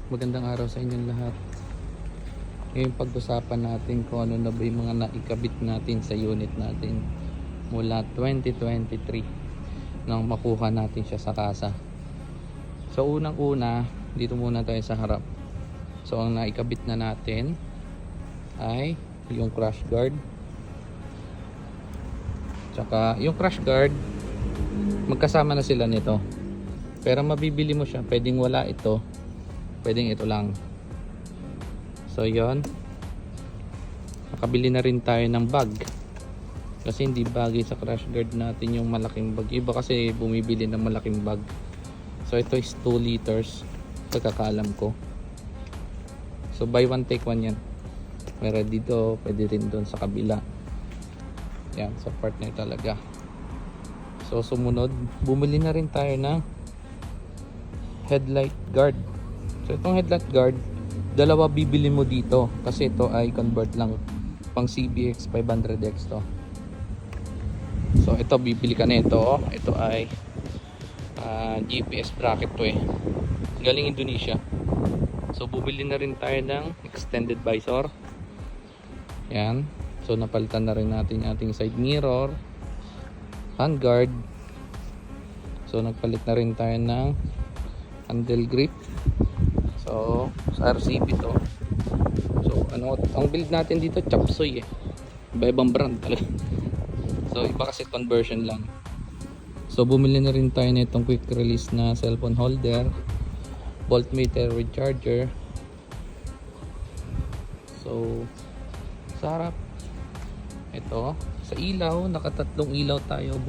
Magandang araw sa inyong lahat. Ngayon pag-usapan natin kung ano na ba yung mga naikabit natin sa unit natin mula 2023 nang makuha natin siya sa kasa. So unang-una, dito muna tayo sa harap. So ang naikabit na natin ay yung crash guard. Tsaka yung crash guard, magkasama na sila nito. Pero mabibili mo siya, pwedeng wala ito, pwedeng ito lang. So yon, nakabili na rin tayo ng bag kasi hindi bagay sa crash guard natin yung malaking bag. Iba kasi bumibili ng malaking bag. So ito is 2 liters pagkakaalam ko. So buy one take one yan. Meron dito, pwede rin doon sa kabila. Yan, sa partner talaga. So sumunod, bumili na rin tayo ng headlight guard. So itong headlight guard, dalawa bibili mo dito kasi ito ay convert lang pang CBX 500X to. So ito bibili ka nito. Ito ay GPS bracket to eh. Galing Indonesia. So bubili na rin tayo ng extended visor. Yan. So napalitan na rin natin ating side mirror, handguard. So nagpalit na rin tayo ng handle grip. So sa RCB to. So ano, ang build natin dito chapsoy eh. Iba-ibang brand talaga. So iba kasi conversion lang. So bumili na rin tayo nitong quick release na cellphone holder, voltmeter with charger. So sa harap, ito sa ilaw, nakatatlong ilaw tayo.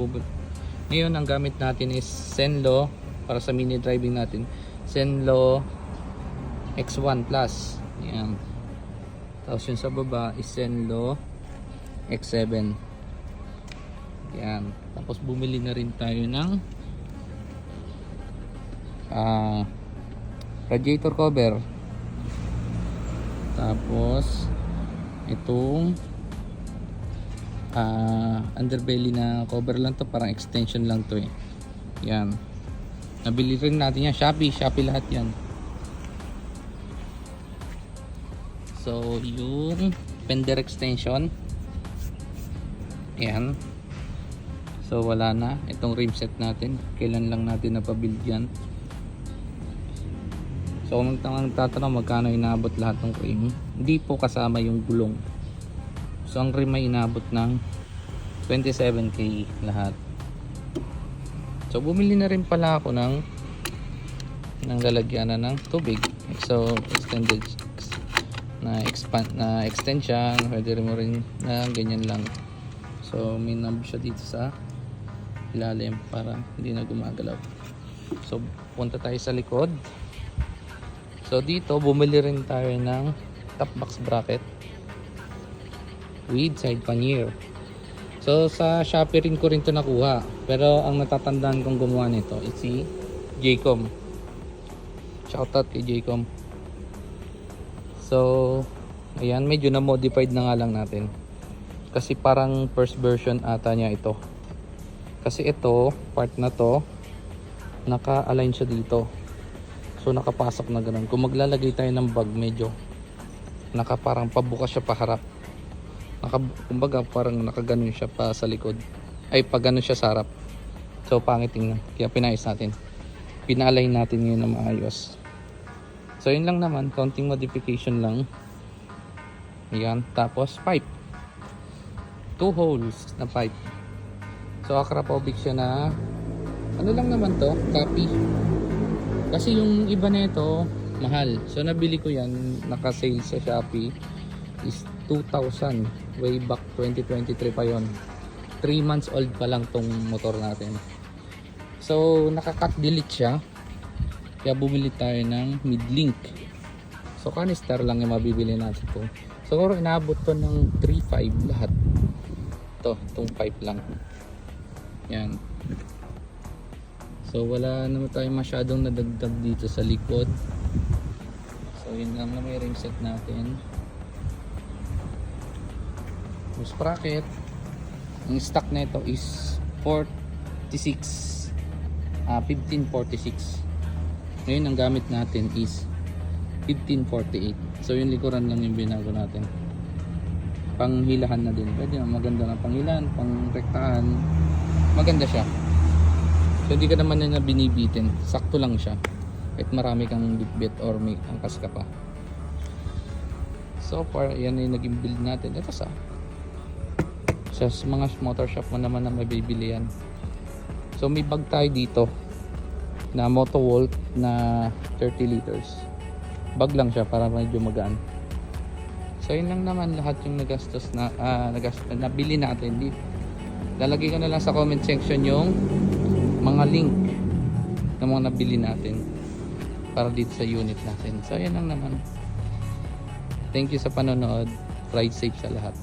Ngayon ang gamit natin is Zenlo para sa mini driving natin. Zenlo X1 Plus. Yan. Tapos yung sa baba is Zenlo X7. Yan. Tapos bumili na rin tayo ng radiator cover. Tapos itong underbelly na cover lang to, parang extension lang to eh. Yan. Nabili rin natin yan. Shopee lahat yan. So yung fender extension, yan. So wala na. Itong rim set natin, kailan lang natin napabuild yan. So kung tatanong magkano inabot lahat ng rim, hindi po kasama yung gulong. So ang rim ay inabot ng 27k lahat. So bumili na rin pala ako ng lalagyanan ng tubig. So extended na extension, pwede mo rin na ganyan lang. So may knob siya dito sa ilalim para hindi na gumagalaw. So punta tayo sa likod. So dito bumili rin tayo ng top box bracket with side pannier. So sa Shopee rin ko rin to nakuha, pero ang natatandaan kong gumawa nito is si Jaycom. Shoutout kay Jaycom. So ayan, medyo na modified na nga lang natin kasi parang first version ata niya ito. Kasi ito, part na to, naka-align siya dito. So nakapasok na ganun. Kung maglalagay tayo ng bag, medyo parang pabukas siya paharap. Kumbaga parang nakaganon siya pa sa likod. Ay, pag ganon siya sa harap. So pangit tingnan. Kaya pinayos natin. Pina-align natin ngayon na maayos. So yun lang naman, counting modification lang. Ayan, tapos pipe. 2 holes na pipe. So Akrapovic siya na ano lang naman to, copy. Kasi yung iba na ito mahal. So nabili ko yan, naka-sale sa Shopee is 2,000. Way back 2023 pa yon. 3 months old pa lang tong motor natin. So naka-cut delete siya. Kaya bumili tayo ng mid-link. So canister lang yung mabibili natin to. Siguro inaabot to ng 3.5 lahat. Itong pipe lang. Yan. So wala naman tayo masyadong nadagdag dito sa likod. So yun lang na may rim set natin. Yung sprocket, ang stock na ito is 1546. Ngayon ang gamit natin is 1548. So yung likuran lang yung binago natin. Panghilahan na din. Pwede na, maganda na panghilahan, pangrektahan. Maganda siya. So hindi ka naman na binibitin. Sakto lang siya. Kahit marami kang bitbit or may angkas ka pa. So far, yan yung naging build natin. Ito sa mga motor shop mo naman na mabibili yan. So may bag tayo dito na Motowolt na 30 liters. Bag lang siya para medyo magaan. So yun lang naman lahat yung nagastos na nabili natin. Lalagay ko na lang sa comment section yung mga link ng mga nabili natin para dito sa unit natin. So yan lang naman. Thank you sa panonood. Ride safe sa lahat.